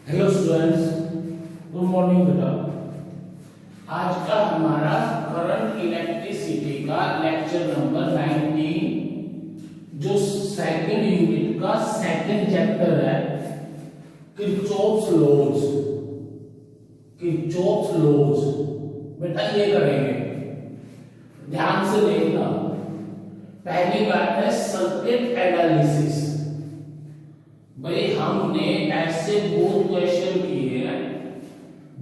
Hello students, good morning बेटा। आज का हमारा करंट इलेक्ट्रिसिटी का लेक्चर नंबर 19 जो सेकंड यूनिट का सेकंड चैप्टर है, किरचॉफ्स लॉज। किरचॉफ्स लॉज बेटा ये करेंगे, ध्यान से देखना। पहली बात है सर्किट एनालिसिस। भाई हमने ऐसे बहुत क्वेश्चन किए हैं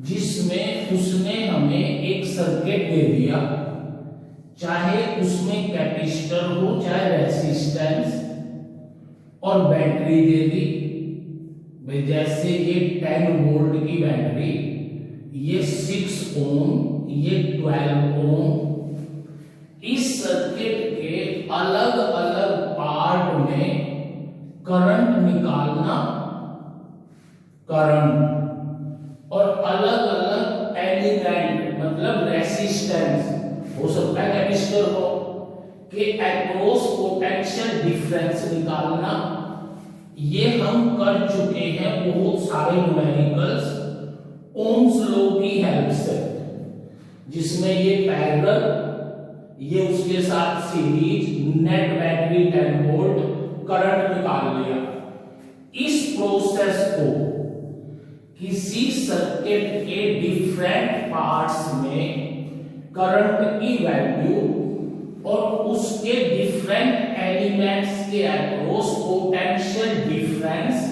जिसमें उसने हमें एक सर्किट दे दिया, चाहे उसमें कैपेसिटर हो चाहे रेजिस्टेंस, और बैटरी दे दी। भाई जैसे ये 10 वोल्ट की बैटरी, ये 6 ओम, ये 12 ओम। इस सर्किट के अलग अलग पार्ट में करंट निकालना, करंट और अलग अलग एलिमेंट मतलब रेसिस्टेंस हो सकता है कैपेसिटर हो के अक्रॉस पोटेंशियल डिफरेंस निकालना, ये हम कर चुके हैं बहुत सारे न्यूमेरिकल्स ओम्स लॉ की हेल्प से, जिसमें ये पैरेलल, ये उसके साथ series, net battery 10 volt, current निकाल लिया। इस प्रोसेस को किसी सर्किट के डिफरेंट पार्ट्स में करंट की वैल्यू और उसके डिफरेंट एलिमेंट्स के across potential difference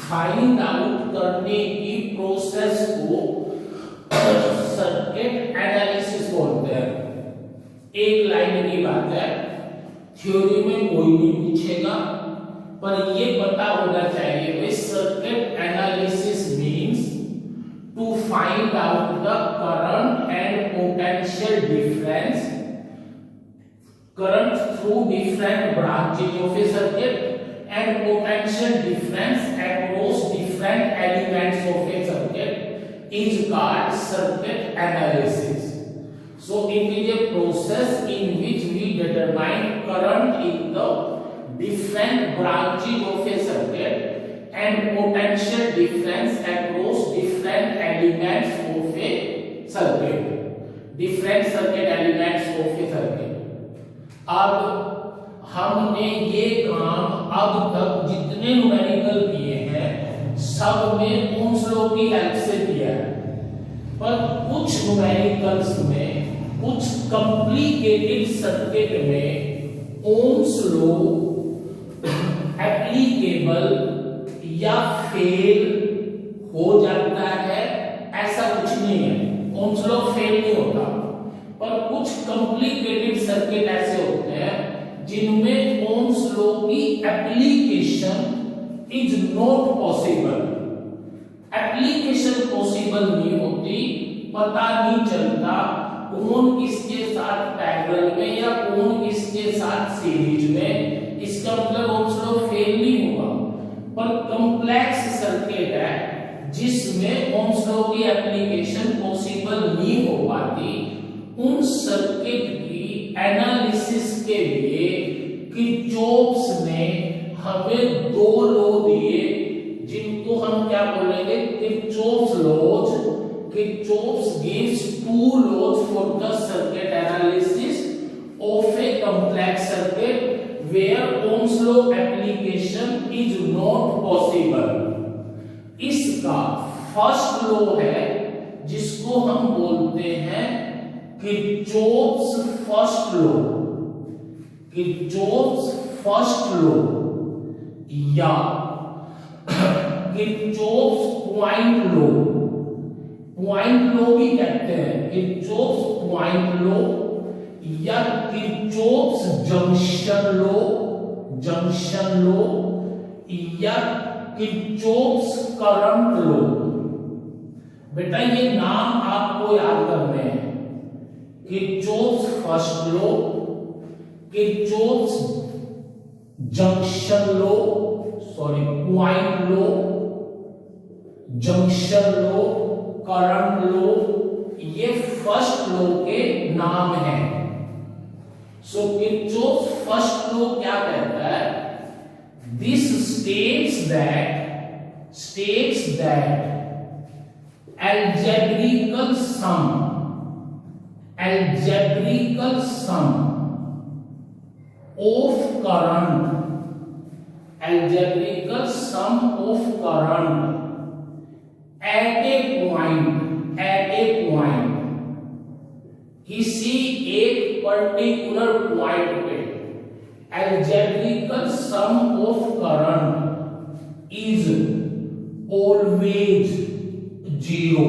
find out करने की प्रोसेस को सर्किट एनालिसिस बोलते हैं। एक लाइन की बात है, थ्योरी में कोई नहीं पूछेगा, पर ये पता होना चाहिए कि circuit analysis means to find out the current and potential difference, current through different branches of a circuit and potential difference across different elements of a circuit is called circuit analysis. So it is a process in which we determine current in the different branches of a circuit and potential difference across different elements of a circuit, different circuit elements of a circuit. अब हमने ये काम अब तक जितने numerical किए हैं सब में ओम्स लॉ की हेल्प से किया है, पर कुछ न्यूमेरिकल्स में, कुछ कॉम्प्लिकेटेड सर्किट में ओम्स लॉ एप्लीकेबल या फेल हो जाता है, ऐसा कुछ नहीं है। ओम्स लॉ फेल नहीं होता, पर कुछ कॉम्प्लिकेटेड सर्किट ऐसे होते हैं जिनमें ओम्स लॉ की application is not possible. Application possible नहीं होती, पता नहीं चलता कौन किसके साथ पैरेलल में या कौन किसके साथ सीरीज में, इसका मतलब ओम्स लॉ फेल नहीं हुआ। पर कॉम्प्लेक्स सर्किट है जिसमें ओम्स लॉ की एप्लीकेशन पॉसिबल नहीं हो पाती, उन सर्किट की एनालिसिस के लिए किरचॉफ्स ने हमें दो लॉ दिए, जिनको हम क्या बोलेंगे, Kirchhoff's laws. Kirchhoff gives two laws for the circuit analysis of a complex circuit where Ohm's law application is not possible. इसका फर्स्ट लॉ है जिसको हम बोलते हैं Kirchhoff's first law, Kirchhoff's first law या Kirchhoff's point law. Point law भी कहते हैं, किरचॉफ्स पॉइंट लॉ या Kirchhoff's junction law, junction law या किरचॉफ्स करंट लॉ. बेटा ये नाम आपको याद करने हैं, Kirchhoff's first law, Kirchhoff's junction law, sorry point law, junction law, current law, ये फर्स्ट लॉ के नाम हैं. सो किरचॉफ्स फर्स्ट लॉ क्या कहता है? This states that states that algebraical sum of current at a point किसी एक पर्टिकुलर पॉइंट पे algebraical sum of current is always 0।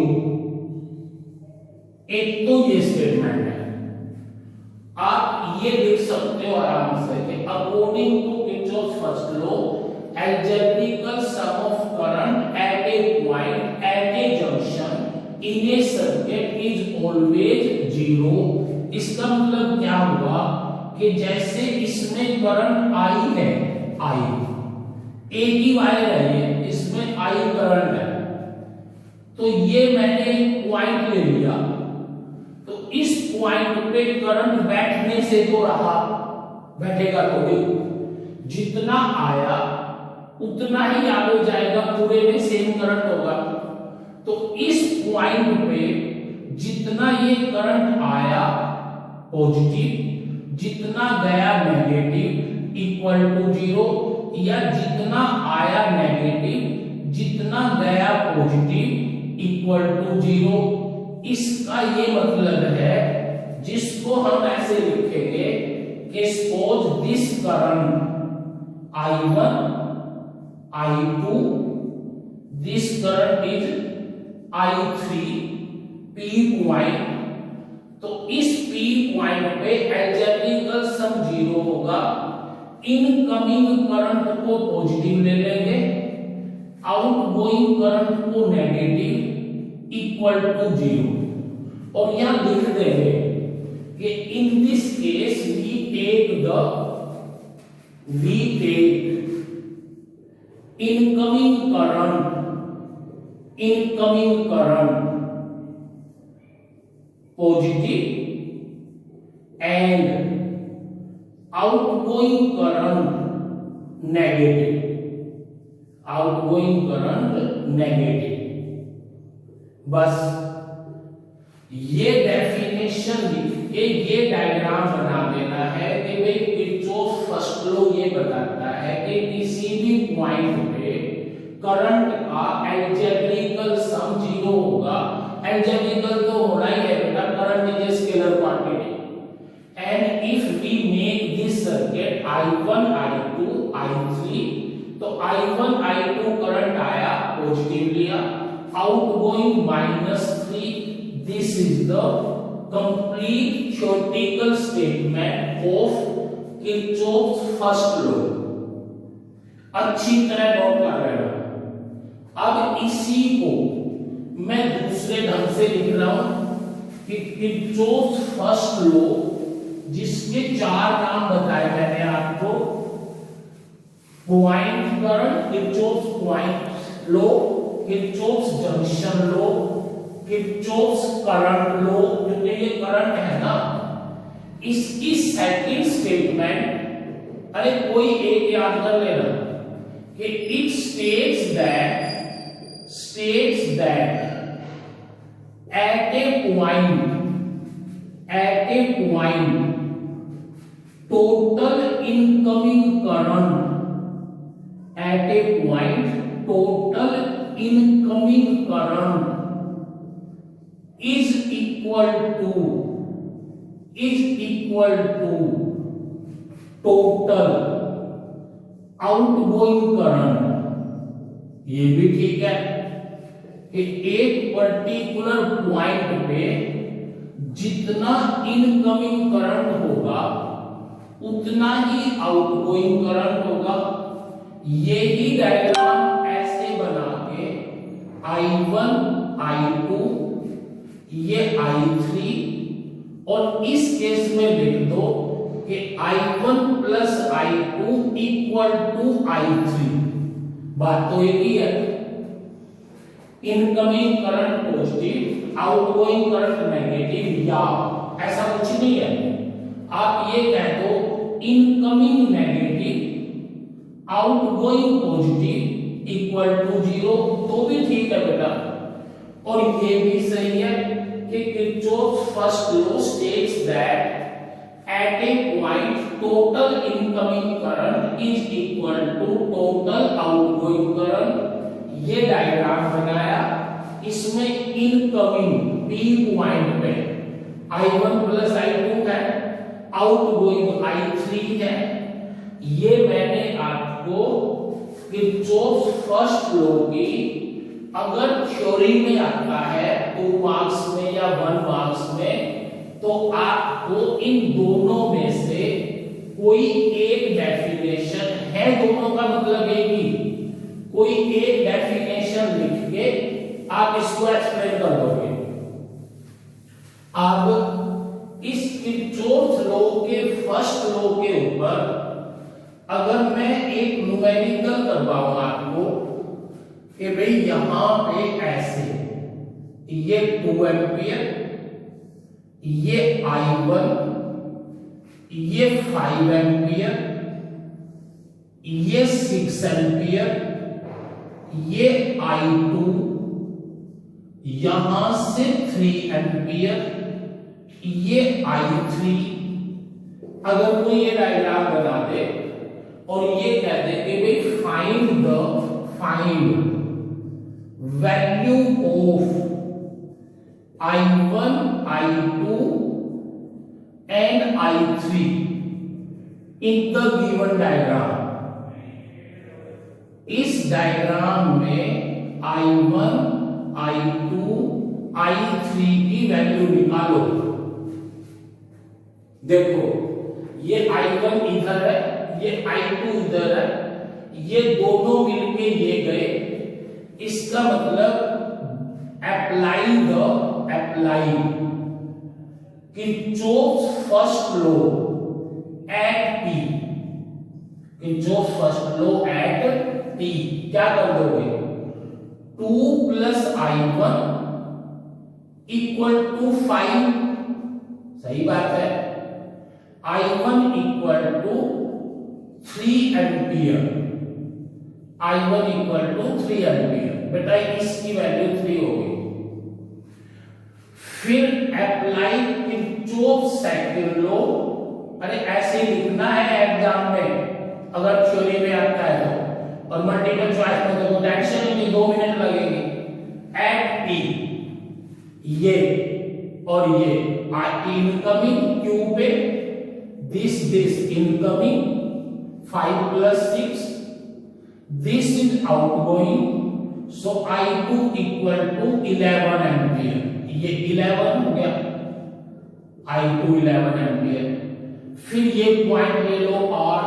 एक तो ये स्टेटमेंट है। आप ये देख सकते हो आराम से कि according to Kirchhoff's first law algebraical sum of current at a point at a junction in a circuit is always 0। इसका मतलब क्या हुआ कि जैसे इसमें करंट आई है, आई एक ही वायर है, इसमें आई करंट है, तो ये मैंने एक पॉइंट ले लिया, तो इस पॉइंट पे करंट बैठने से तो रहा, बैठेगा थोड़ी, जितना आया उतना ही आगे जाएगा, पूरे में सेम करंट होगा। तो इस पॉइंट पे जितना ये करंट आया पॉजिटिव, जितना गया नेगेटिव इक्वल टू 0, या जितना आया नेगेटिव जितना गया पॉजिटिव इक्वल टू 0। इसका ये मतलब है, जिसको हम ऐसे लिखेंगे कि suppose this current I1 I2 this current is I3 P point, तो इस P पॉइंट पे algebraical sum 0 होगा। इनकमिंग करंट को पॉजिटिव ले लेंगे, आउटगोइंग करंट को नेगेटिव इक्वल टू 0, और यहां लिख देंगे कि in this case we take incoming current positive and outgoing current negative. बस ये डेफिनेशन लिख के ये डायग्राम बना देना है कि भाई किर्चॉफ्स फर्स्ट लॉ ये बताता है कि किसी भी पॉइंट पे करंट का algebraical sum 0 होगा। algebraical तो होना ही है बेटा, current is a scalar quantity, and if we make this circuit I1 I2 I3, तो I1 I2 करंट आया पॉजिटिव लिया, outgoing -3, this is the complete theoretical statement of Kirchhoff's first law. अच्छी तरह नोट कर रहे हो। अब इसी को मैं दूसरे ढंग से लिख रहा हूं कि किर्चॉफ्स फर्स्ट लॉ, जिसके 4 नाम बताए मैंने आपको, point current, Kirchhoff's point law, Kirchhoff's junction law, Kirchhoff's current law, क्योंकि ये करंट है ना, इसकी सेकंड स्टेटमेंट, अरे कोई एक याद कर लेना कि it states that at a point total incoming current is equal to total outgoing current। ये भी ठीक है कि एक पर्टिकुलर पॉइंट पे जितना इनकमिंग करंट होगा उतना ही आउटगोइंग करंट होगा। यही डायग्राम ऐसे बना के I1 I2 ये I3, और इस केस में लिख दो कि I1 plus I2 equal to I3। बात तो एक ही है, incoming current positive, outgoing current negative, या ऐसा कुछ नहीं है। आप ये कह दो incoming negative, outgoing positive, equal to 0, तो भी ठीक है बेटा। और ये भी सही है कि Kirchhoff first law states that at a point total incoming current is equal to total outgoing current. ये डायग्राम बनाया, इसमें इनकमिंग P पॉइंट पे I1 प्लस I2 है, आउटगोइंग I3 है। ये मैंने आपको किरचॉफ फर्स्ट लॉ की अगर थ्योरी में आता है 2 मार्क्स में या 1 मार्क्स में, तो आपको इन दोनों में से कोई एक डेफिनेशन है, दोनों का मतलब एक ही, कोई एक डेफिनेशन लिख के आप इसको एक्सप्लेन कर दोगे। अब इस किरचॉफ लॉ के फर्स्ट लॉ के ऊपर अगर मैं एक न्यूमेरिकल करवाऊं आपको कि भाई यहां पे ऐसे, ये 2 एम्पियर, ये I1, ये 5 एम्पियर, ये 6 एम्पियर, ये I2, यहां से 3 एम्पियर, ये I3। अगर कोई ये डायग्राम बना दे और ये कह दे कि भाई find value of I1, I2 and I3 in the given diagram। इस डायग्राम में I1, I2, I3 की वैल्यू निकालो। देखो ये I1 इधर है, ये I2 इधर है, ये दोनों मिलके ये गए, इसका मतलब apply Kirchhoff first law eight P, Kirchhoff first law eight P। क्या कर दोगे, 2 प्लस I1 इक्वल टू 5, सही बात है, I1 equal to 3 ampere, I1 equal to 3 ampere. बेटा इसकी वैल्यू 3 होगी। फिर अप्लाई किरचॉफ सेकंड लॉ, अरे ऐसे लिखना है एग्जाम में अगर थ्योरी में आता है तो, और मल्टीपल चॉइस में तो टेंशन ही नहीं, 2 मिनट लगेंगे। एट P ये और ये इनकमिंग क्यू पे, this incoming 5 plus 6, this is outgoing, so I2 equal to 11 ampere. ये 11 हो गया, I2 11 एम्पियर। फिर ये पॉइंट ले लो R,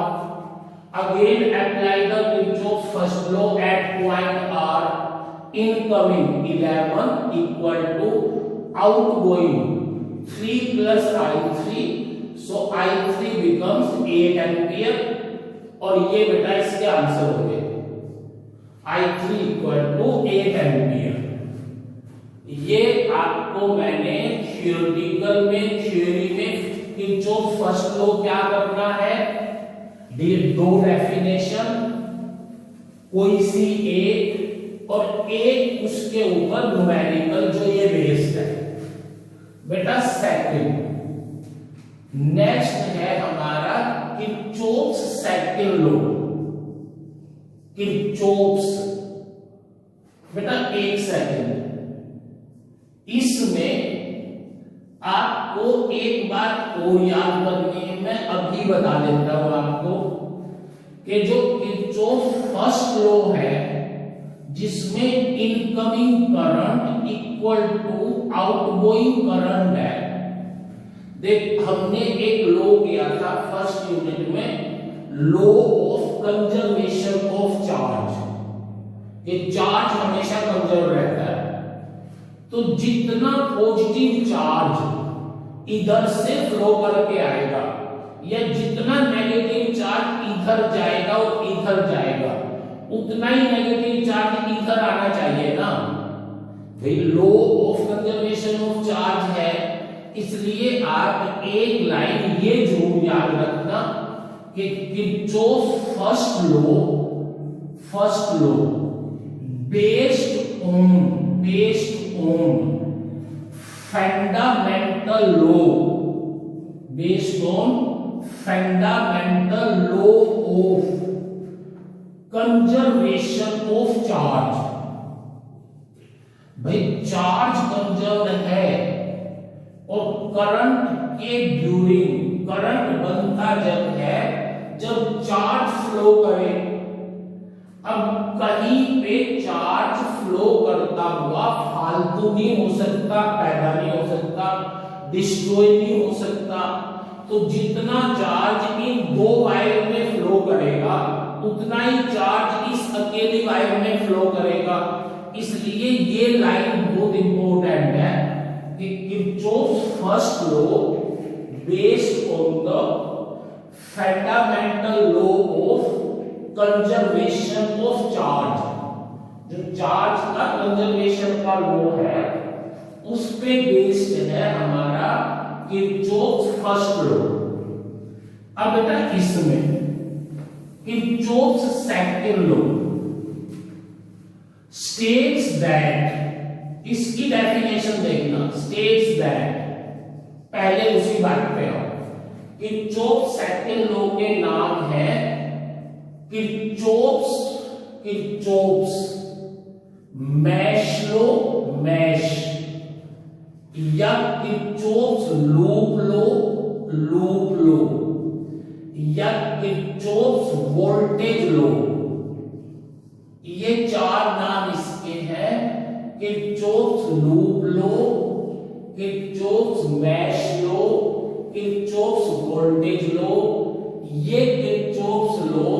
again apply the Kirchhoff first law at point R, incoming 11 equal to outgoing 3 plus I3, so I3 becomes 8 ampere. और ये बेटा इसके आंसर हो गए, I3 इक्वल टू 8 एम्पियर। ये आपको मैंने थ्योरेटिकल में, थ्योरी में किरचॉफ फर्स्ट लॉ क्या करना है, 2 डेफिनेशन, कोई सी एक और एक उसके ऊपर न्यूमेरिकल जो ये बेस्ड है। बेटा सेकंड, नेक्स्ट है हमारा किरचॉफ सेकंड लॉ, किरचॉफ्स। बेटा एक सेकंड, इसमें आपको एक बात और याद करनी है, मैं अभी बता देता हूं आपको कि जो किरचॉफ फर्स्ट लॉ है जिसमें incoming current equal to outgoing current है। देख हमने एक लॉ किया था फर्स्ट यूनिट में, law of conservation of charge. ये चार्ज हमेशा कंजर्व रहता है, तो जितना पॉजिटिव चार्ज इधर से फ्लो करके आएगा या जितना नेगेटिव चार्ज इधर जाएगा और इधर जाएगा, उतना ही नेगेटिव चार्ज इधर आना चाहिए ना भाई। Law of conservation of charge है, इसलिए आप एक लाइन ये जरूर याद रखना कि Kirchhoff first law based on fundamental law, based on fundamental law of conservation of charge। भाई चार्ज कंजर्व है और करंट के ड्यूरिंग, करंट बनता जब है जब चार्ज फ्लो करे। अब कहीं पे चार्ज फ्लो करता हुआ फालतू नहीं हो सकता, पैदा नहीं हो सकता, डिस्ट्रॉय नहीं हो सकता। तो जितना चार्ज इन दो वायर में फ्लो करेगा उतना ही चार्ज इस अकेली वायर में फ्लो करेगा। इसलिए ये लाइन बहुत इंपॉर्टेंट है कि Kirchhoff's first law based on the fundamental law of conservation of charge, जो चार्ज का कंजर्वेशन का लॉ है उस पे बेस्ड है हमारा किरचॉफ्स फर्स्ट लॉ। अब बेटा इसमें Kirchhoff's second law states that, इसकी डेफिनेशन देखना, states that, पहले उसी बात पे आओ। किरचॉफ्स सेकंड लॉ के नाम है किरचॉफ्स मैश लॉ, मैश, या किरचॉफ्स लूप लॉ, या किरचॉफ्स वोल्टेज लॉ। ये चार नाम इसके हैं, Kirchhoff's loop law, Kirchhoff's mesh law, Kirchhoff's voltage law. ये किरचॉफ्स लॉ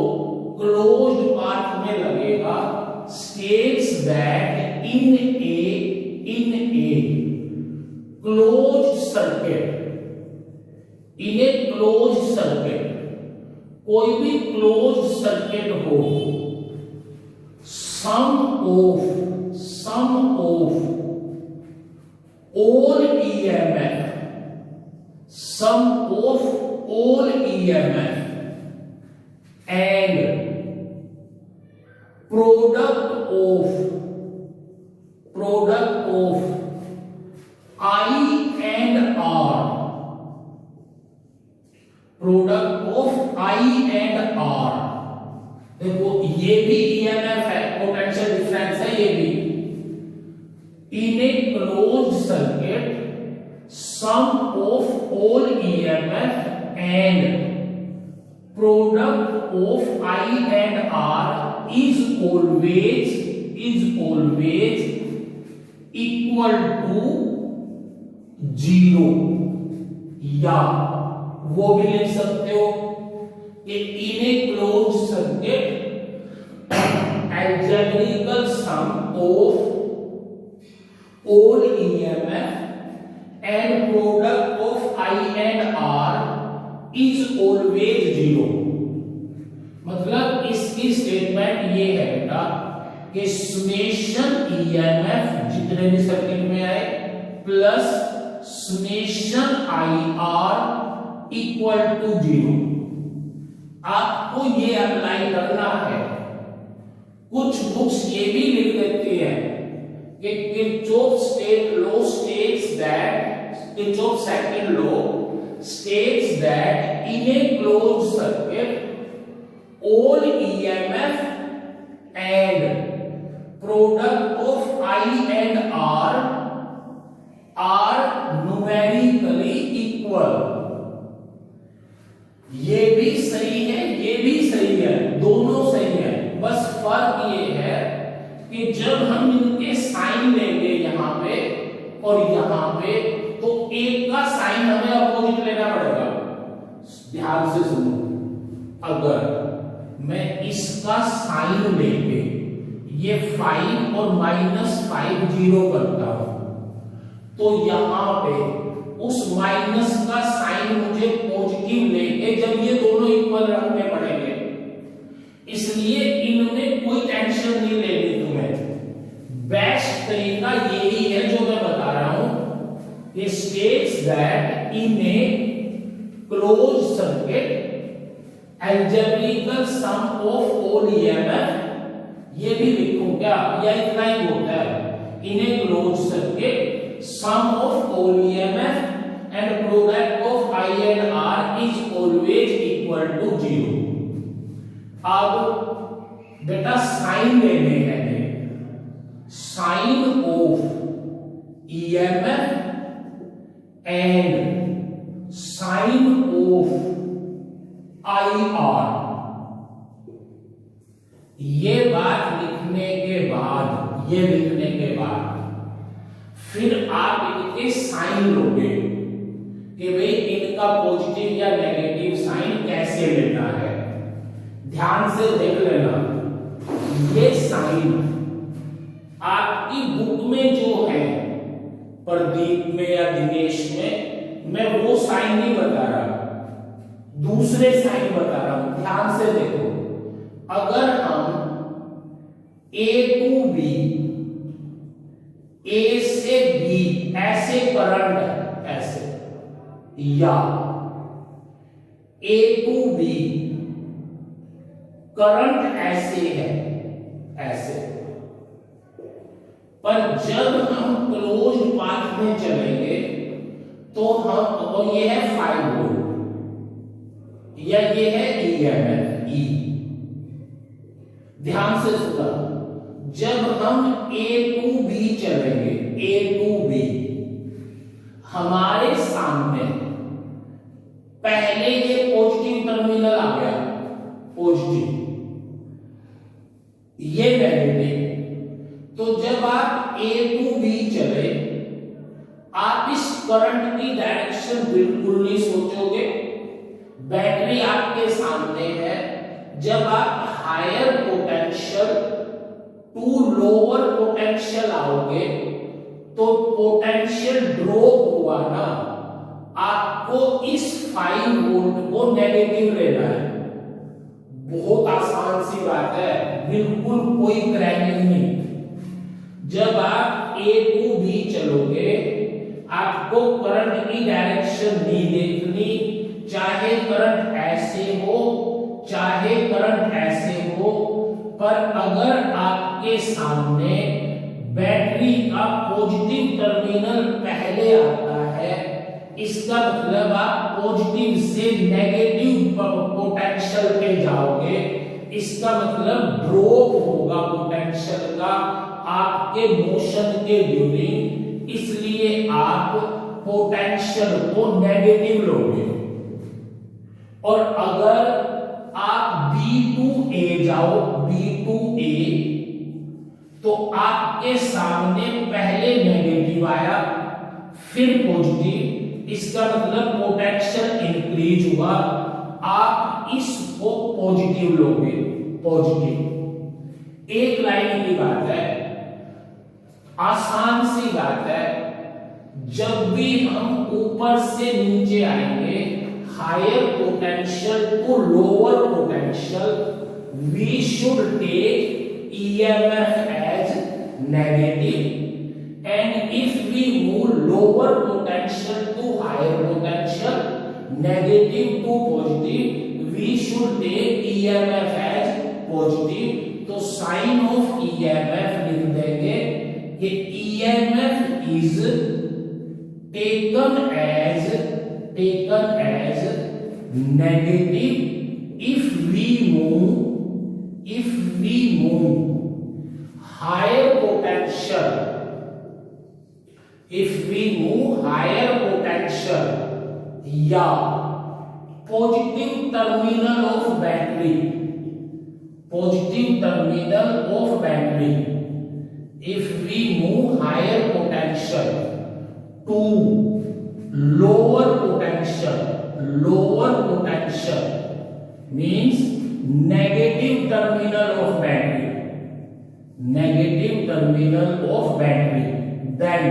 क्लोज्ड पाथ में लगेगा। States that in a closed circuit, in a closed circuit, कोई भी क्लोज्ड सर्किट हो, sum of all EMF, sum of all EMF and product of I and R, product of I and R। देखो ये भी EMF है, potential difference है ये भी। In a closed circuit sum of all EMF and product of I and R is always equal to 0। या वो भी लिख सकते हो कि in a closed circuit algebraical sum of all EMF and product of I and R is always 0। मतलब इसकी statement ये है बेटा कि सुमेशन EMF जितने भी सर्किट में आए plus summation IR equal to 0। आपको ये अप्लाई करना है। कुछ बुक्स ये भी लिख देती है कि Kirchhoff's second law states that in a closed circuit all EMF and product of I and R are numerically equal। ये भी सही है, ये भी सही है, दोनों सही है। बस फर्क ये है कि जब हम इनके साइन लेंगे यहाँ पे और यहाँ पे, तो एक का साइन हमें अपोजिट लेना पड़ेगा। ध्यान से सुनो, अगर मैं इसका साइन लेके ये 5 और -5 0 करता हूं, तो यहाँ पे उस माइनस का साइन मुझे पॉजिटिव लेके जब ये दोनों इक्वल रखने पड़ेंगे। इसलिए इनमें कोई टेंशन नहीं लेनी तुम्हें। बेस्ट तरीका यही है जो मैं बता रहा हूं। It states that in a closed circuit algebraical sum of all EMF, ये भी लिखो लिखो क्या, या इतना ही होता है, in a close circuit sum of all EMF and product of I and R is always equal to 0। अब बेटा साइन लेने हैं, sign of EMF and sign of I R. ये बात लिखने के बाद, ये लिखने के बाद फिर आप इनके साइन लोगे कि भाई इनका पॉजिटिव या नेगेटिव साइन कैसे लेना है। ध्यान से देख लेना, ये साइन आपकी बुक में जो है, प्रदीप में या दिनेश में, मैं वो साइन नहीं बता रहा, दूसरे साइन बता रहा हूं। ध्यान से देखो, अगर हम A टू B, A से B ऐसे करंट है, ऐसे, या A टू B करंट ऐसे है, ऐसे, पर जब हम क्लोज पाथ में चलेंगे तो हम, और ये है 5 वोल्ट या ये है ईएमएफ ई। ध्यान से सुना, जब हम A टू B चलेंगे, A टू B, हमारे सामने पहले ये पॉजिटिव टर्मिनल आ गया, पॉजिटिव, ये नेगेटिव। तो जब आप A टू B चले, आप इस करंट की डायरेक्शन बिल्कुल नहीं सोचोगे। बैटरी आपके सामने है, जब आप higher potential to lower potential आओगे तो पोटेंशियल ड्रॉप हुआ ना, आपको इस 5 वोल्ट को नेगेटिव लेना है। बहुत आसान सी बात है, बिल्कुल कोई क्रैकिंग नहीं। जब आप A टू B चलोगे, आपको करंट की डायरेक्शन नहीं देखनी, चाहे करंट ऐसे हो चाहे करंट ऐसे हो, पर अगर आपके सामने बैटरी का पॉजिटिव टर्मिनल पहले आता है, इसका मतलब आप पॉजिटिव से नेगेटिव पोटेंशियल पे जाओगे, इसका मतलब ड्रॉप होगा पोटेंशियल का आपके मोशन के ड्यूरिंग, इसलिए आप पोटेंशियल को नेगेटिव लोगे। और अगर आप B टू A जाओ, B टू A, तो आपके सामने पहले नेगेटिव आया फिर पॉजिटिव, इसका मतलब पोटेंशियल इंक्रीज हुआ, आप इसको पॉजिटिव लोगे, पॉजिटिव। एक लाइन की बात है, आसान सी बात है, जब भी हम ऊपर से नीचे आएंगे, higher potential to lower potential, we should take EMF as negative, and if we move lower potential to higher potential, negative to positive, we should take EMF as positive। तो साइन ऑफ EMF लिख देंगे कि EMF is taken as negative if we move higher potential, if we move higher potential या positive terminal of battery, positive terminal of battery, if we move higher potential to lower potential means negative terminal of battery, then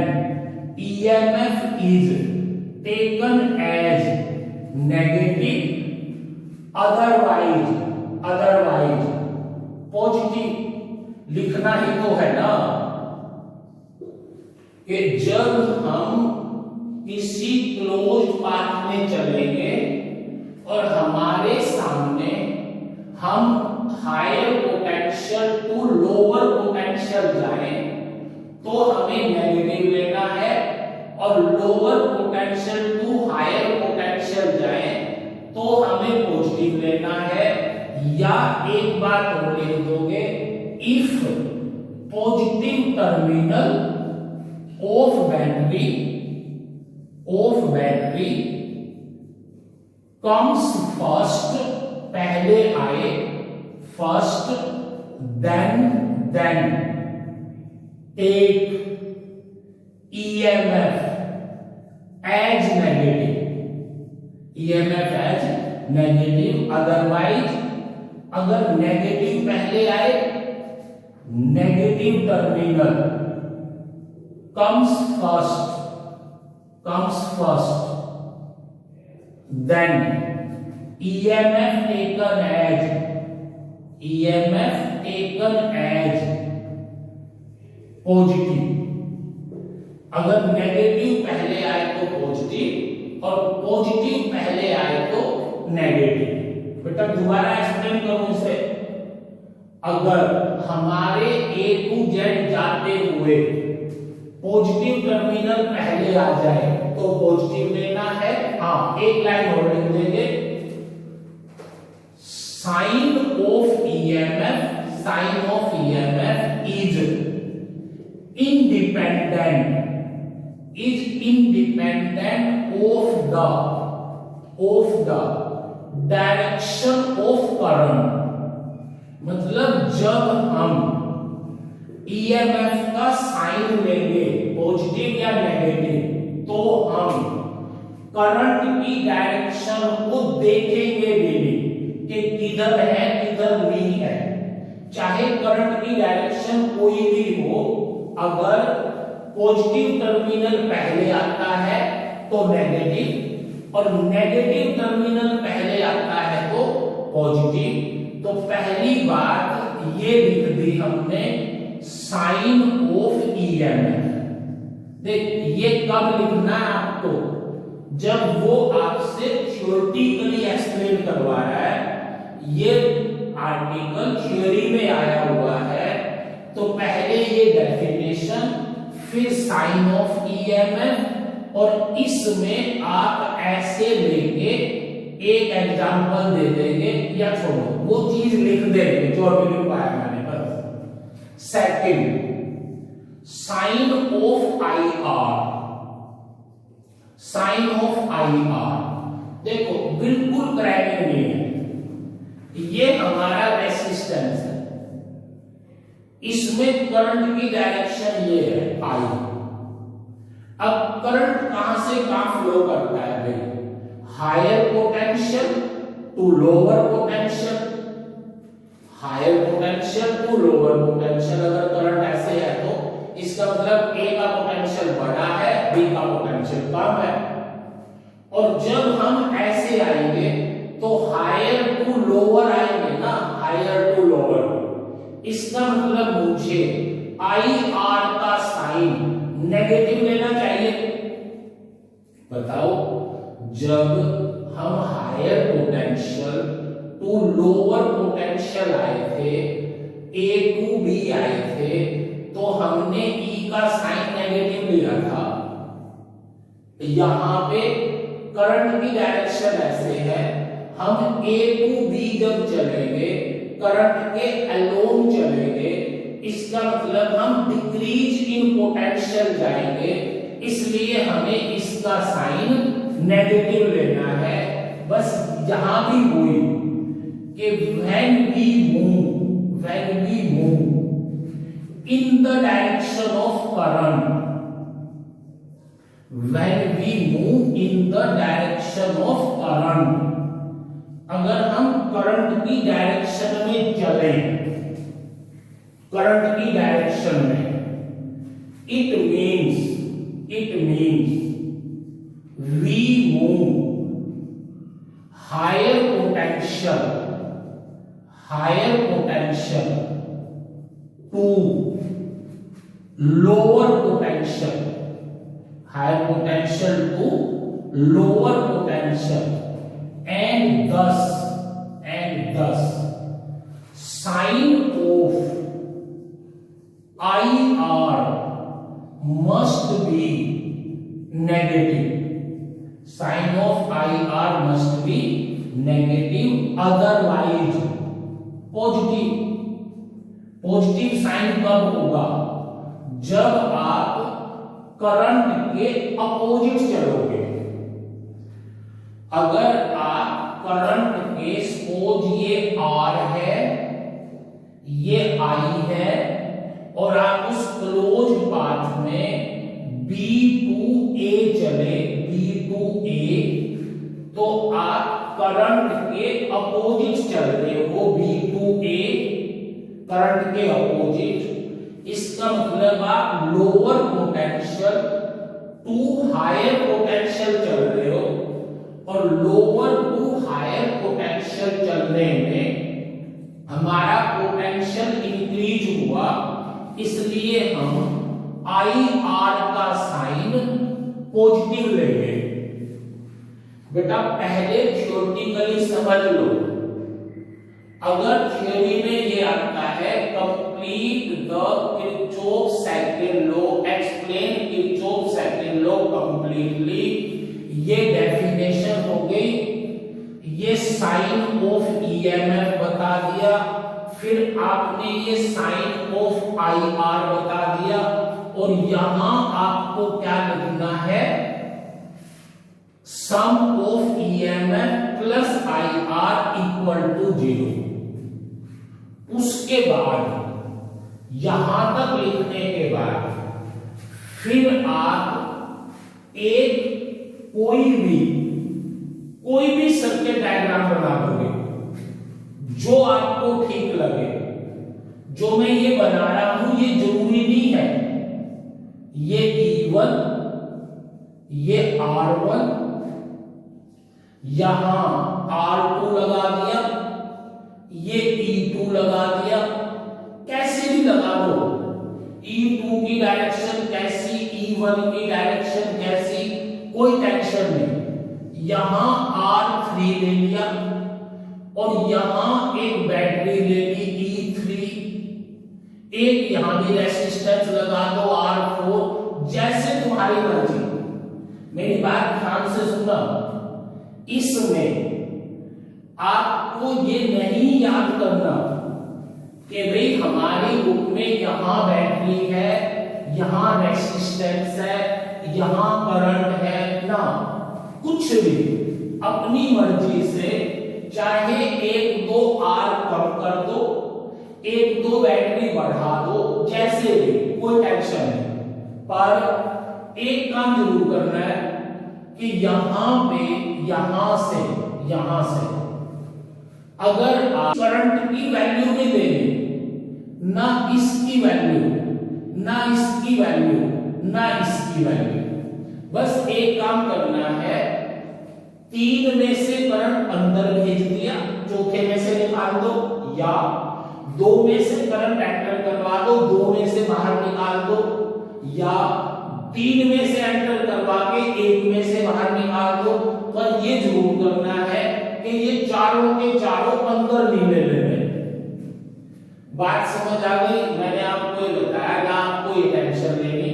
EMF is taken as negative, otherwise positive। लिखना ही तो है ना कि जब हम किसी close path में चलेंगे और हमारे सामने हम higher potential to lower potential जाएं तो हमें नेगेटिव लेना है, और lower potential to higher potential जाएं तो हमें पॉजिटिव लेना है। या एक बात और लिख दोगे, if positive terminal of battery comes first, पहले आए first, then take EMF as negative, otherwise अगर नेगेटिव पहले आए, negative terminal comes first, then EMF taken as positive. अगर नेगेटिव पहले आए तो पॉजिटिव, और पॉजिटिव पहले आए तो नेगेटिव। बेटा दोबारा एक्सप्लेन करूं इसे, अगर हमारे A टू Z जाते हुए पॉजिटिव टर्मिनल पहले आ जाए तो पॉजिटिव लेना है। हाँ, एक लाइन और लिख देंगे, sign of EMF is independent of the direction of current। मतलब जब हम EMF का साइन लेंगे पॉजिटिव या नेगेटिव, तो हम करंट की डायरेक्शन को देखेंगे भी कि किधर है किधर नहीं है। चाहे करंट की डायरेक्शन कोई भी हो, अगर पॉजिटिव टर्मिनल पहले आता है तो नेगेटिव, और नेगेटिव टर्मिनल पहले आता है तो पॉजिटिव। तो पहली बात ये लिख दी हमने, साइन ऑफ EMF। देख, ये कब लिखना है आपको, जब वो आपसे थ्योरेटिकली एक्सप्लेन करवा रहा है। ये आर्टिकल थ्योरी में आया हुआ है, तो पहले ये डेफिनेशन, फिर साइन ऑफ EMF, और इसमें आप ऐसे लेके एक एग्जांपल दे देंगे या छोड़ो, वो चीज लिख देंगे जो अभी लिखवाया मैंने बस। सेकंड, साइन ऑफ IR, देखो बिल्कुल करेक्ट नहीं है, ये हमारा रेसिस्टेंस है, इसमें करंट की डायरेक्शन ये है I। अब करंट कहां से कहां फ्लो करता है भाई, higher potential to lower potential, higher potential to lower potential. अगर करंट ऐसे है तो इसका मतलब A का पोटेंशियल बड़ा है, B का पोटेंशियल कम है। और जब हम ऐसे आएंगे तो हायर टू लोअर आएंगे ना, हायर टू लोअर। इसका मतलब मुझे IR का साइन नेगेटिव लेना चाहिए। बताओ, जब हम higher potential to lower potential आए थे, A टू B आए थे, तो हमने E का साइन नेगेटिव लिया था। यहां पे करंट की डायरेक्शन ऐसे है, हम A टू B जब चलेंगे, करंट के अलोंग चलेंगे, इसका मतलब हम डिक्रीज इन पोटेंशियल जाएंगे, इसलिए हमें इसका साइन नेगेटिव लेना है। बस यहां भी हुई कि when we move in the direction of current, when we move in the direction of current, अगर हम करंट की डायरेक्शन में चलें, करंट की डायरेक्शन में, it means we move higher potential to lower potential, higher potential to lower potential, and thus sign of IR must be negative. Sign of IR must be negative, otherwise positive. पॉजिटिव sign कब होगा? जब आप current के opposite चलोगे। अगर आप current के सपोज ये R है, ये I है, और आप उस क्लोज पाथ में B टू A चले, B टू A, तो आप करंट के अपोजिट चल रहे हो, B टू A, करंट के अपोजिट। इसका मतलब आप lower potential to higher potential चल रहे हो, और लोअर टू हायर पोटेंशियल चलने में हमारा पोटेंशियल इंक्रीज हुआ, इसलिए हम IR का साइन पॉजिटिव लेंगे। बेटा पहले थ्योरेटिकली समझ लो। अगर थ्योरी में ये आता है complete the Kirchhoff second law, explain Kirchhoff second law completely, ये डेफिनेशन हो गई, ये साइन ऑफ EMF बता दिया, फिर आपने ये साइन ऑफ IR बता दिया, और यहां आपको क्या लिखना है? Sum of EMF plus IR equal to 0। उसके बाद यहां तक लिखने के बाद फिर आप एक कोई भी सर्किट डायग्राम बना दोगे जो आपको ठीक लगे। जो मैं ये बना रहा हूं ये जरूरी नहीं है, ये E1, ये R1, यहां R2 लगा दिया, ये E2 लगा दिया, कैसे भी लगा दो। E2 की डायरेक्शन कैसी, E1 की डायरेक्शन कैसी, कोई टेंशन नहीं। यहां R3 ले लिया, और यहां एक बैटरी ले ली E3, एक यहां भी रेसिस्टेंस लगा दो R4, जैसे तुम्हारी मर्जी। मेरी बात ध्यान से सुनना। इसमें आपको ये नहीं याद करना कि भाई हमारी बुक में यहां बैटरी है, यहां रेसिस्टेंस है, यहां करंट है ना। कुछ भी अपनी मर्जी से, चाहे 1-2 R कम कर दो, 1-2 बैटरी बढ़ा दो, जैसे भी, कोई टेंशन नहीं। पर एक काम जरूर करना है कि यहां पे, यहां से अगर आप करंट की वैल्यू नहीं देंगे, ना इसकी वैल्यू, ना इसकी वैल्यू, ना इसकी वैल्यू, बस एक काम करना है, 3 में से करंट अंदर भेज दिया, चौथे में से निकाल दो, या 2 में से करंट एंटर करवा दो, 2 में से बाहर निकाल दो, या 3 में से एंटर करवा के 1 में से बाहर निकाल दो। पर ये जरूर करना है कि ये चारों के चारों अंदर नहीं ले लेने। बात समझ आ गई? मैंने आपको ये बताया ना, आपको ये टेंशन लेनी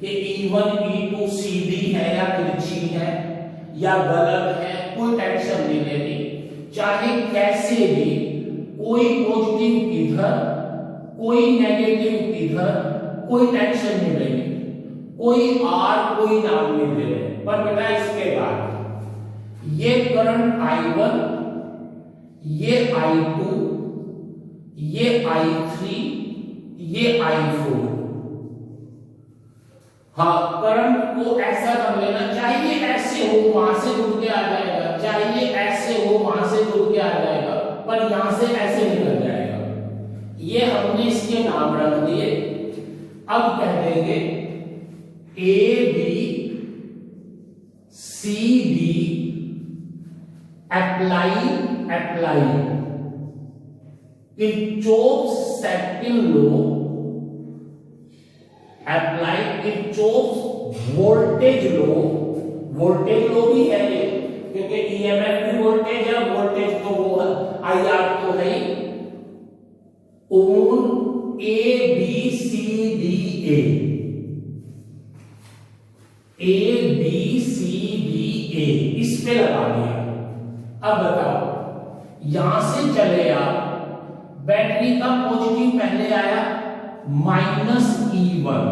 कि E1 E2 सीधी है या तिरछी है या गलत है, कोई टेंशन नहीं लेनी। चाहे कैसे भी, कोई पॉजिटिव किधर, कोई नेगेटिव किधर, कोई टेंशन नहीं लेनी। कोई R कोई नाम नहीं दे रहे। पर बेटा इसके बाद ये करंट I1, ये I2, ये I3, ये I4। हाँ, करंट को ऐसा कर लेना, चाहे ये ऐसे हो वहां से जुड़ के आ जाएगा, चाहे ये ऐसे हो वहां से जुड़ के आ जाएगा, पर यहां से ऐसे निकल जाएगा। ये हमने इसके नाम रख दिए। अब कह देंगे AB CD apply Kirchhoff's second law, apply Kirchhoff's voltage law. Voltage law भी है ये, क्योंकि EMF भी वोल्टेज है, वोल्टेज तो वो IR तो है ही। On A B C D A, A B C D A, इस पे लगा दिया। अब बताओ, यहां से चले आप, बैटरी का पॉजिटिव पहले आया -E1,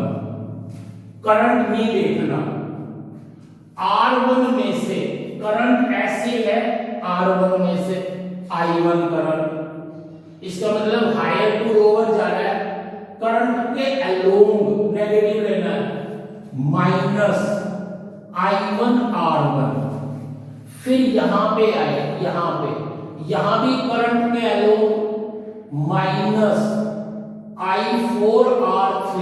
करंट नहीं देखना, R1 में से करंट ऐसे है, R1 में से I1 करंट, इसका मतलब हायर टू लोअर जा रहा है, करंट के अलोंग नेगेटिव लेना है, -I1 R1, फिर यहां पे आए, यहां भी करंट के अलोंग -I4 R3,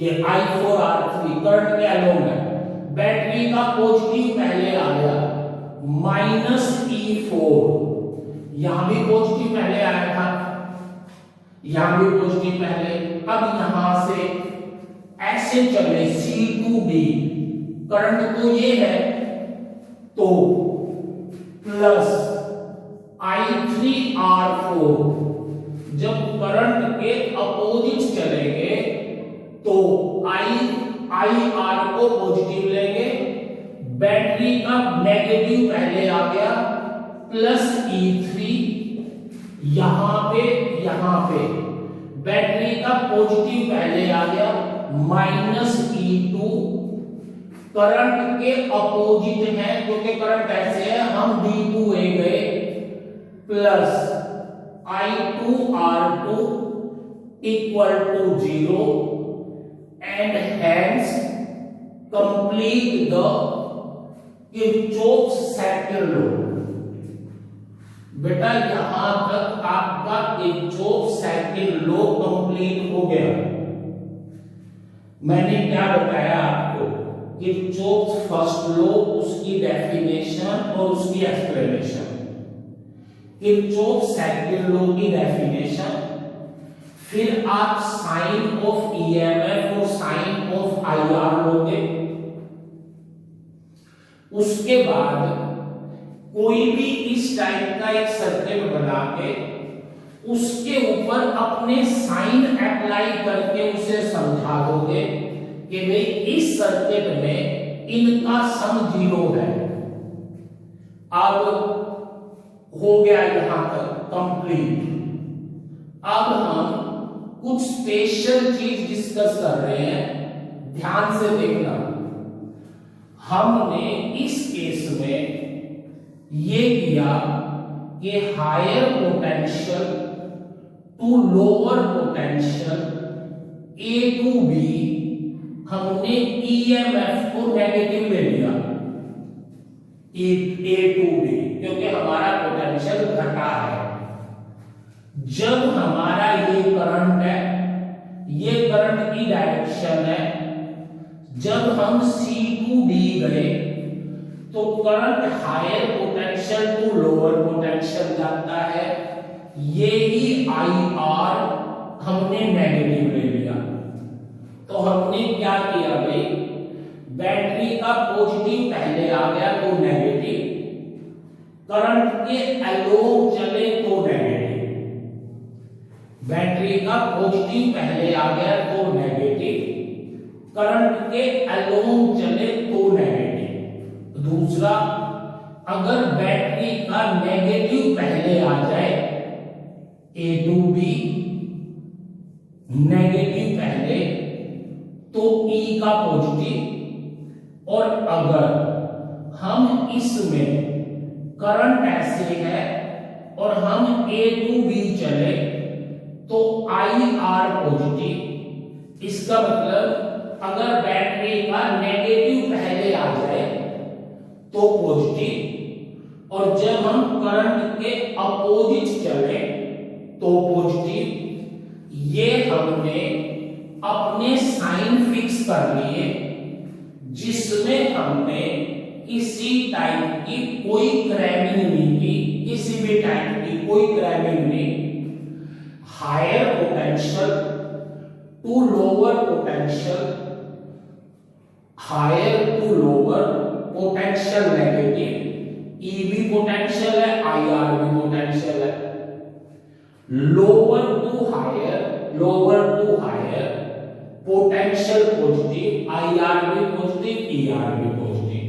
ये I4 R3 करंट के अलोंग है, बैटरी का पॉजिटिव पहले आ गया -E4, यहां भी पॉजिटिव पहले आया था, यहां भी पॉजिटिव पहले, अब यहां से ऐसे चले C2D, करंट तो ये है, तो प्लस I3 R4, जब करंट के अपोजिट चलेंगे तो IR को पॉजिटिव लेंगे, बैटरी का नेगेटिव पहले आ गया प्लस E3, यहां पे बैटरी का पॉजिटिव पहले आ गया -E2, करंट के अपोजिट है क्योंकि करंट ऐसे है, हम D2A गए, plus I2 R2 equal to 0 and hence complete the Kirchhoff second law. बेटा यहां तक आपका किरचॉफ सेकंड लॉ कंप्लीट हो गया। मैंने क्या बताया आपको, किरचॉफ फर्स्ट लॉ, उसकी डेफिनेशन और उसकी एक्सप्लेनेशन, किरचॉफ सेकंड लॉ की डेफिनेशन, फिर आप साइन ऑफ ईएमएफ और साइन ऑफ आईआर लोगे, उसके बाद कोई भी इस टाइप का एक सर्किट बना के उसके ऊपर अपने साइन अप्लाई करके उसे समझा दोगे कि भाई इस सर्किट में इनका सम 0 है। अब हो गया यहां तक कंप्लीट। अब हम कुछ स्पेशल चीज डिस्कस कर रहे हैं, ध्यान से देखना। हमने इस केस में ये किया कि higher potential to lower potential A to B, हमने ईएमएफ को नेगेटिव ले लिया ए टू बी, क्योंकि हमारा पोटेंशियल घटा है। जब हमारा ये करंट है, ये करंट की डायरेक्शन है, जब हम C2D गए तो current higher potential to lower potential जाता है, ये ही IR हमने नेगेटिव ले लिया। तो हमने क्या किया भाई, बैटरी का पॉजिटिव पहले आ गया तो नेगेटिव, करंट के अलोंग चले तो नेगेटिव, बैटरी का पॉजिटिव पहले आ गया तो नेगेटिव, करंट के अलोंग चले तो नेगेटिव। दूसरा, अगर बैटरी का नेगेटिव पहले आ जाए, A2B नेगेटिव पहले तो E का पॉजिटिव, और अगर हम इसमें करंट ऐसे है और हम A2B चले तो IR पॉजिटिव। इसका मतलब अगर बैटरी का नेगेटिव पहले आ जाए तो पॉजिटिव, और जब हम करंट के अपोजिट चले तो पॉजिटिव। ये हमने अपने साइन फिक्स कर लिए, जिसमें हमने किसी टाइप की कोई क्रैमिंग नहीं की, किसी भी टाइप की कोई क्रैमिंग नहीं। Higher potential to lower potential, higher to lower potential negative, E भी पोटेंशियल है, IR भी पोटेंशियल है। Lower to higher potential positive, IR भी पॉजिटिव, ईआर भी पॉजिटिव।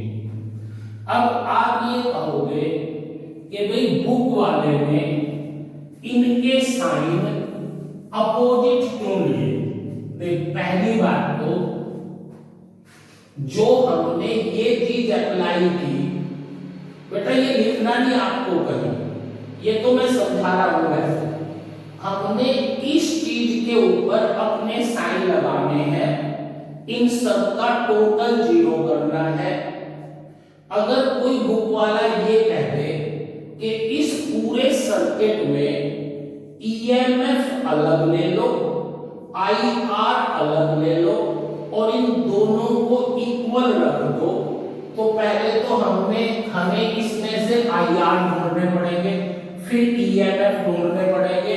अब आप ये कहोगे कि भाई बुक वाले में इनके साइन अपोजिट क्यों लिए? देख, पहली बात तो जो हमने ये चीज अप्लाई की, बेटा ये लिखना नहीं आपको कहीं, ये तो मैं समझा रहा हूं। वैसे हमने इस चीज के ऊपर अपने साइन लगाने हैं, इन सब का टोटल 0 करना है। अगर कोई बुक वाला ये कह दे कि इस पूरे सर्किट में ईएमएफ अलग ले लो, आईआर अलग ले लो और इन दोनों को इक्वल रख दो, तो पहले तो हमें इसमें से आईआर ढूंढने पड़ेंगे, फिर ईएमएफ ढूंढने पड़ेंगे,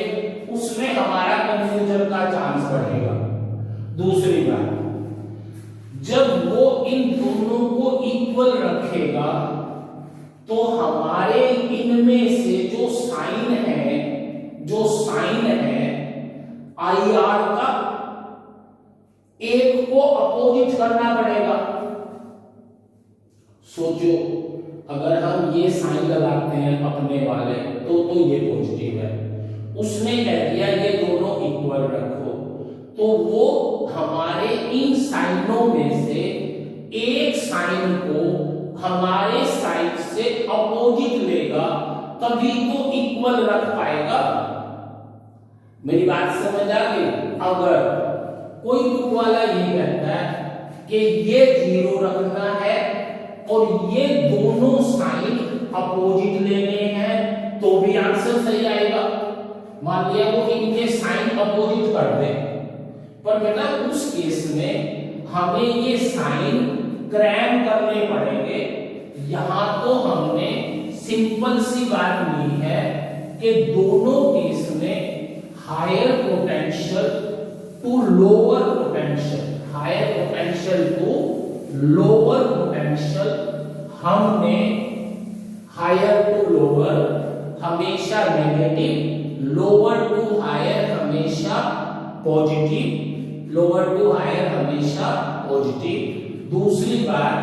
उसमें हमारा कंफ्यूजन का चांस बढ़ेगा। दूसरी बात, जब वो इन दोनों को इक्वल रखेगा तो हमारे इनमें से जो साइन है आईआर का, एक को अपोजिट करना पड़ेगा। सोचो, अगर हम ये साइन लगाते हैं अपने वाले तो ये पॉजिटिव है, उसने कह दिया ये दोनों इक्वल रखो, तो वो हमारे इन साइनों में से एक साइन को हमारे साइड से अपोजिट लेगा, तभी तो इक्वल रख पाएगा। मेरी बात समझ आ गई? अगर कोई बुक वाला ये कहता है कि ये 0 रखना है और ये दोनों साइन अपोजिट लेने हैं, तो भी आंसर सही आएगा। मान लिया वो इनके साइन अपोजिट कर दे, पर बेटा उस केस में हमें ये साइन क्रैम करने पड़ेंगे। यहां तो हमने सिंपल सी बात ली है कि दोनों केस में higher potential to lower potential, higher potential to lower potential, हमने हायर टू लोअर हमेशा नेगेटिव, लोअर टू हायर हमेशा पॉजिटिव, लोअर टू हायर हमेशा पॉजिटिव। दूसरी बात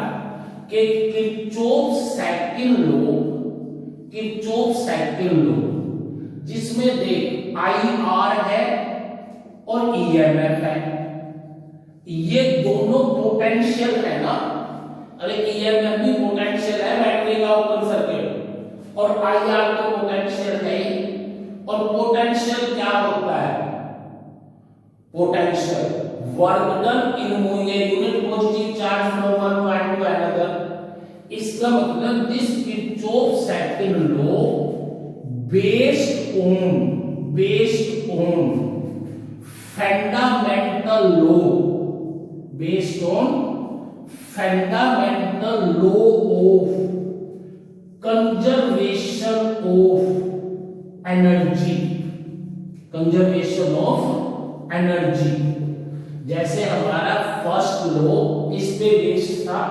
कि किरचॉफ सेकंड लॉ, जिसमें देख आईआर है और ईएमएफ है, ये दोनों पोटेंशियल है ना। अरे ईएमएफ भी पोटेंशियल है बैटरी का ओपन सर्किट, और आईआर तो पोटेंशियल है ही। और पोटेंशियल क्या होता है? Potential work done in unit positive charge from one point two another. इसका मतलब this Kirchhoff second law based on fundamental law of conservation of energy। जैसे हमारा फर्स्ट लॉ इस पे बेस्ड था,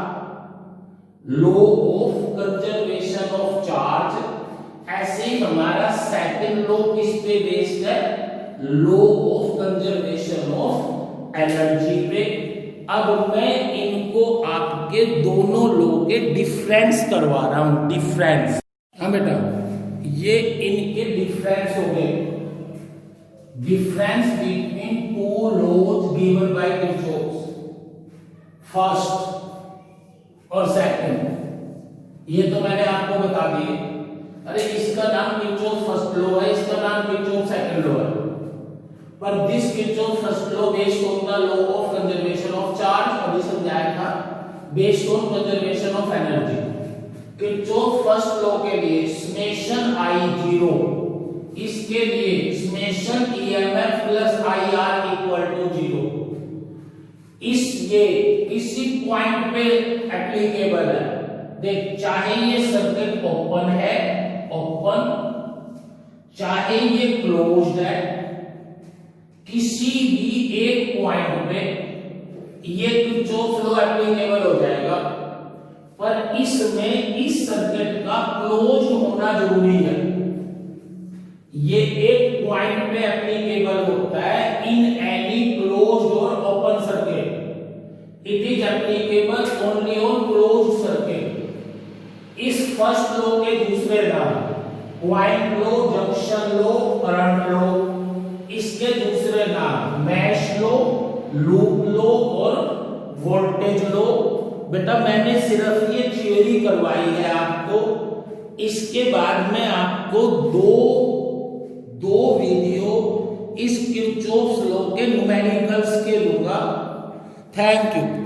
law of conservation of charge, ऐसे ही हमारा second law किस पे बेस्ड है? Law of conservation of energy पे। अब मैं इनको आपके दोनों लॉ के डिफरेंस करवा रहा हूं, डिफरेंस। हाँ बेटा, ये इनके डिफरेंस हो गए, difference between two laws given by Kirchhoff, first और सेकंड। ये तो मैंने आपको बता दिए। अरे इसका नाम किरचॉफ फर्स्ट लॉ है, इसका नाम किरचॉफ सेकंड लॉ है, पर this Kirchhoff first law based on the law of conservation of charge, और ये समझाया था based on conservation of energy. Kirchhoff first law के लिए समेशन I0, इसके लिए summation EMF plus IR equal to 0। ये किसी पॉइंट पे एप्लीकेबल है। देख, चाहे ये सर्किट ओपन है, ओपन, चाहे ये क्लोज्ड है, किसी भी एक पॉइंट पे ये किरचॉफ लॉ एप्लीकेबल हो जाएगा। पर इसमें इस सर्किट का क्लोज होना जरूरी है। ये एक पॉइंट पे एप्लीकेबल होता है इन एनी क्लोज्ड और open circuit. It is applicable only on closed circuit. इस फर्स्ट लॉ के दूसरे नाम point law, junction law, current law. इसके दूसरे नाम मैश लॉ, लूप लॉ और वोल्टेज लॉ। बेटा मैंने सिर्फ ये थ्योरी करवाई है आपको। इसके बाद में आपको दो वीडियो इस किरचॉफ्स लॉ के न्यूमेरिकल्स के दूंगा। Thank you.